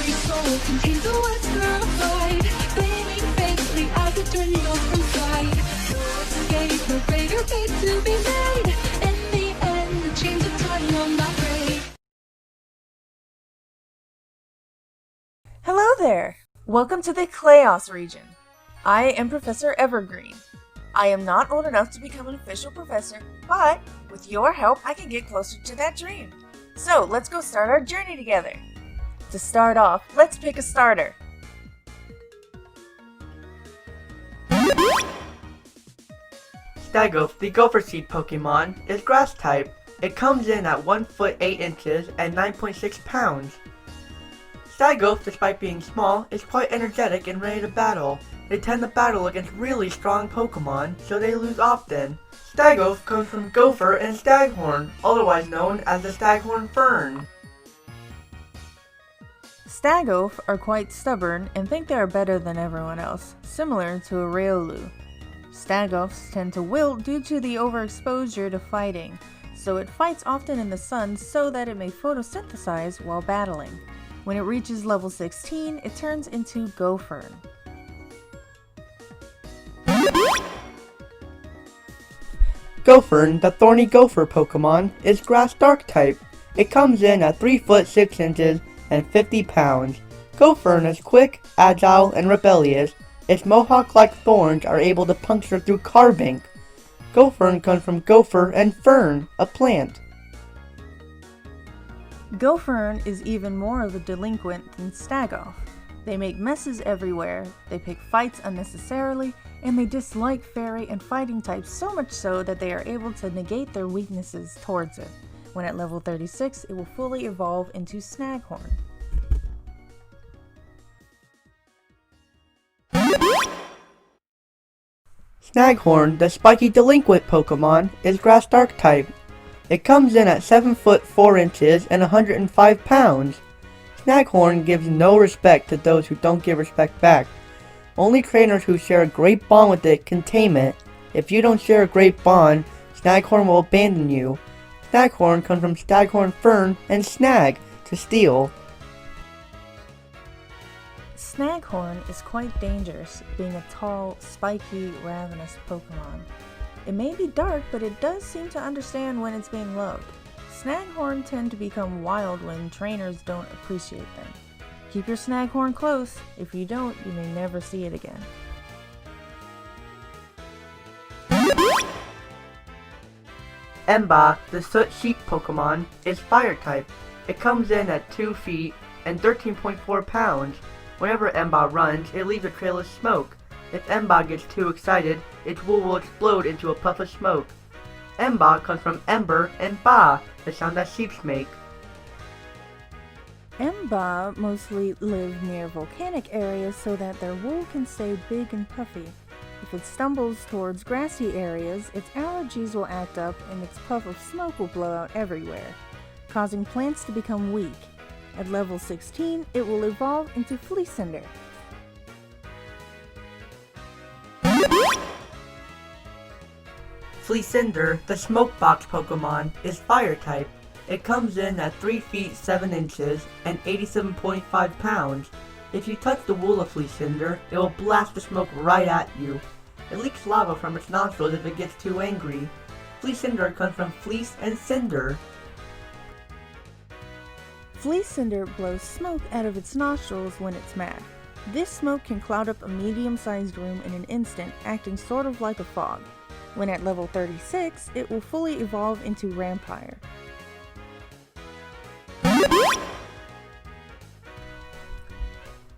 every soul contains a whisper of light, flaming faintly as it dwindles from sight. No escape, no greater fate to be made. In the end, the chains of time will not break. Hello there! Welcome to the Kleos region. I am Professor Evergreen. I am not old enough to become an official professor, but with your help I can get closer to that dream. So let's go start our journey together. To start off, let's pick a starter. Staggoph, the Gopher Seed Pokemon, is Grass type. It comes in at 1 foot 8 inches and 9.6 pounds. Staggoph, despite being small, is quite energetic and ready to battle. They tend to battle against really strong Pokemon, so they lose often. Staggoph comes from Gopher and Snaghorn, otherwise known as the Staghorn Fern. Staggoph are quite stubborn and think they are better than everyone else, similar to a Riolu. Staggophs tend to wilt due to the overexposure to fighting, so it fights often in the sun so that it may photosynthesize while battling. When it reaches level 16, it turns into Gophern. Gophern, the thorny gopher Pokemon, is Grass Dark type. It comes in at 3 foot 6 inches and 50 pounds. Gophern is quick, agile, and rebellious. Its mohawk-like thorns are able to puncture through carving. Gophern comes from Gopher and Fern, a plant. Gophern is even more of a delinquent than Staggoph. They make messes everywhere, they pick fights unnecessarily, and they dislike fairy and fighting types so much so that they are able to negate their weaknesses towards it. When at level 36, it will fully evolve into Snaghorn. Snaghorn, the spiky delinquent Pokemon, is Grass Dark type. It comes in at 7 foot 4 inches and 105 pounds. Snaghorn gives no respect to those who don't give respect back. Only trainers who share a great bond with it can tame it. If you don't share a great bond, Snaghorn will abandon you. Snaghorn comes from Staghorn Fern and Snag, to steal. Snaghorn is quite dangerous, being a tall, spiky, ravenous Pokemon. It may be dark, but it does seem to understand when it's being loved. Snaghorn tend to become wild when trainers don't appreciate them. Keep your Snaghorn close. If you don't, you may never see it again. Embaaa, the Soot Sheep Pokemon, is Fire type. It comes in at 2 feet and 13.4 pounds. Whenever Embaaa runs, it leaves a trail of smoke. If Embaaa gets too excited, its wool will explode into a puff of smoke. Embaaa comes from Ember and Ba, the sound that sheep make. Embaaa mostly live near volcanic areas so that their wool can stay big and puffy. If it stumbles towards grassy areas, its allergies will act up and its puff of smoke will blow out everywhere, causing plants to become weak. At level 16, it will evolve into Fleecinder. Fleecinder, the Smokebox Pokemon, is Fire type. It comes in at 3 feet 7 inches and 87.5 pounds. If you touch the wool of Fleecinder, it will blast the smoke right at you. It leaks lava from its nostrils if it gets too angry. Fleecinder comes from Fleece and Cinder. Fleecinder blows smoke out of its nostrils when it's mad. This smoke can cloud up a medium-sized room in an instant, acting sort of like a fog. When at level 36, it will fully evolve into Rampire.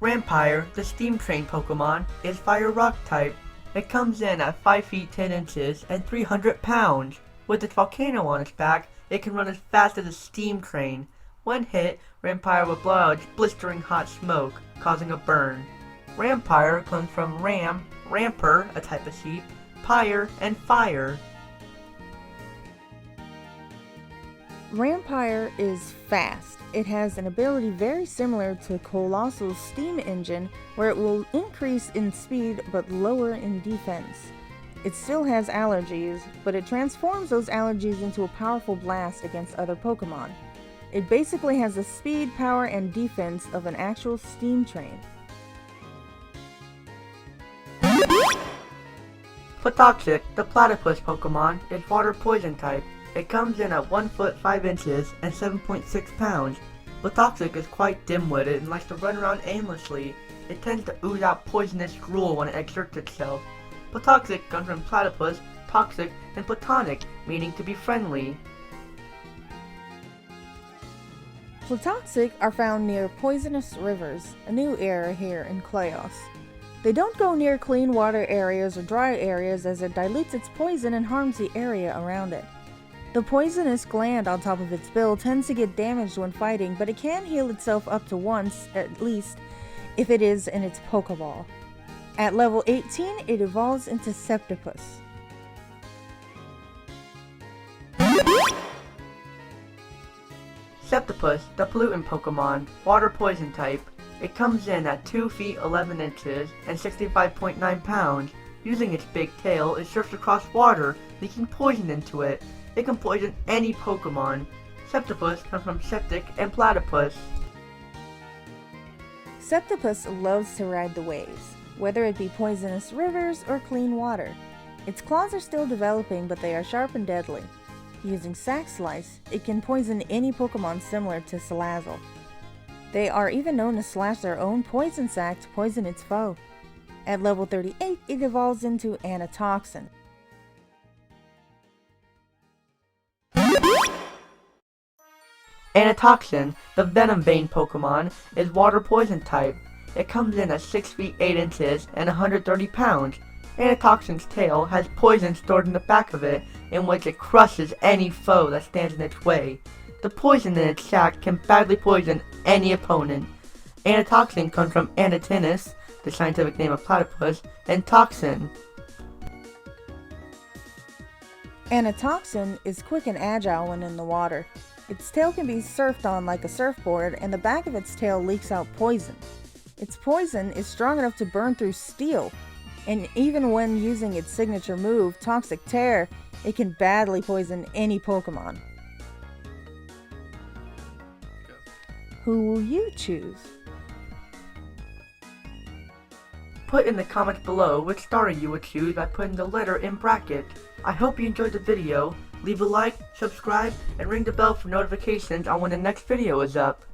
Rampire, the Steam Train Pokemon, is Fire Rock type. It comes in at 5 feet 10 inches and 300 pounds. With its volcano on its back, it can run as fast as a steam train. When hit, Rampire will blow out its blistering hot smoke, causing a burn. Rampire comes from Ram, Ramper, a type of sheep, Pyre, and Fire. Rampire is fast. It has an ability very similar to Colossal's steam engine, where it will increase in speed but lower in defense. It still has allergies, but it transforms those allergies into a powerful blast against other Pokemon. It basically has the speed, power, and defense of an actual steam train. Platoxic, the platypus Pokemon, is water poison type. It comes in at 1 foot 5 inches and 7.6 pounds. Platoxic is quite dim-witted and likes to run around aimlessly. It tends to ooze out poisonous drool when it exerts itself. Platoxic comes from platypus, toxic, and platonic, meaning to be friendly. Platoxic are found near poisonous rivers, a new area here in Kleos. They don't go near clean water areas or dry areas as it dilutes its poison and harms the area around it. The poisonous gland on top of its bill tends to get damaged when fighting, but it can heal itself up to once, at least, if it is in its Pokeball. At level 18, it evolves into Septopus. Septopus, the pollutant Pokemon, water poison type. It comes in at 2 feet 11 inches and 65.9 pounds. Using its big tail, it surfs across water, leaking poison into it. It can poison any Pokemon. Septopus comes from septic and platypus. Septopus loves to ride the waves, whether it be poisonous rivers or clean water. Its claws are still developing, but they are sharp and deadly. Using Sac Slice, it can poison any Pokemon similar to Salazzle. They are even known to slash their own poison sac to poison its foe. At level 38, it evolves into Anatoxin. Anatoxin, the Venom Vein Pokemon, is water poison type. It comes in at 6 feet 8 inches and 130 pounds. Anatoxin's tail has poison stored in the back of it, in which it crushes any foe that stands in its way. The poison in its sac can badly poison any opponent. Anatoxin comes from Anatinus, the scientific name of platypus, and toxin. Anatoxin is quick and agile when in the water. Its tail can be surfed on like a surfboard, and the back of its tail leaks out poison. Its poison is strong enough to burn through steel, and even when using its signature move, Toxic Tear, it can badly poison any Pokemon. Who will you choose? Put in the comments below which starter you would choose by putting the letter in brackets. I hope you enjoyed the video. Leave a like, subscribe, and ring the bell for notifications on when the next video is up.